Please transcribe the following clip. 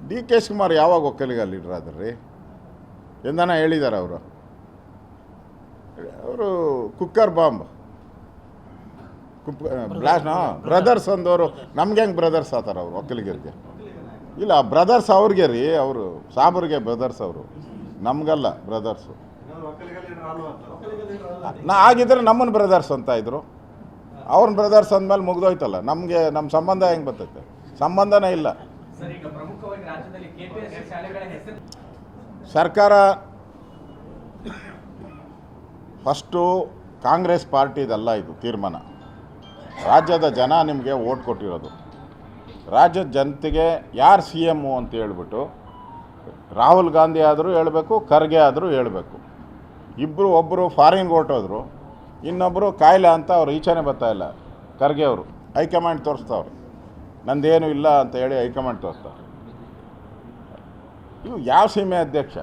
D K Shivakumar ಯಾವಾಗ Vokkaliga leader ಆದ್ರಿ ಎಂದನ ಹೇಳಿದ್ದಾರೆ ಅವರು ಕುಕ್ಕರ್ ಬಾಂಬ್ ಬ್ಲಾಸ್ಟ್ ಬ್ರದರ್ಸ್ ಅಂದವರು ನಮ್ಗೆ ಹೆಂಗೆ ಬ್ರದರ್ಸ್ ಆತಾರೆ ಅವರು ಒಕ್ಕಲಿಗರಿಗೆ ಇಲ್ಲ ಬ್ರದರ್ಸ್ ಅವ್ರಿಗೆ ರೀ ಅವರು ಸಾಬ್ರಿಗೆ ಬ್ರದರ್ಸ್ ಅವರು ನಮಗಲ್ಲ ಬ್ರದರ್ಸು ಆಗಿದ್ರೆ ನಮ್ಮನ್ನು ಬ್ರದರ್ಸ್ ಅಂತ ಇದ್ರು ಅವ್ರನ್ನ ಬ್ರದರ್ಸ್ ಅಂದಮೇಲೆ ಮುಗ್ದೋಯ್ತಲ್ಲ ನಮಗೆ ನಮ್ಮ ಸಂಬಂಧ ಹೆಂಗೆ ಬರ್ತೈತೆ ಸಂಬಂಧನೇ ಇಲ್ಲ ಸರ್ಕಾರ ಫಸ್ಟು ಕಾಂಗ್ರೆಸ್ ಪಾರ್ಟಿದಲ್ಲ ಇದು ತೀರ್ಮಾನ ರಾಜ್ಯದ ಜನ ನಿಮಗೆ ಓಟ್ ಕೊಟ್ಟಿರೋದು ರಾಜ್ಯದ ಜನತೆಗೆ ಯಾರು ಸಿ ಎಮ್ಮು ಅಂತ ಹೇಳ್ಬಿಟ್ಟು ರಾಹುಲ್ ಗಾಂಧಿ ಆದರೂ ಹೇಳಬೇಕು ಖರ್ಗೆ ಆದರೂ ಹೇಳಬೇಕು ಇಬ್ಬರು ಒಬ್ಬರು ಫಾರಿನ್ಗೆ ಹೊರಟೋದ್ರು ಇನ್ನೊಬ್ಬರು ಕಾಯಿಲೆ ಅಂತ ಅವ್ರು ಈಚೆನೇ ಬರ್ತಾಯಿಲ್ಲ ಖರ್ಗೆ ಅವರು ಹೈಕಮಾಂಡ್ ತೋರಿಸ್ತಾವ್ರು ನಂದೇನು ಇಲ್ಲ ಅಂತ ಹೇಳಿ ಹೈಕಮಾಂಡ್ ತೋರಿಸ್ತಾರೆ ಇವು ಯಾವ ಸೀಮೆ ಅಧ್ಯಕ್ಷ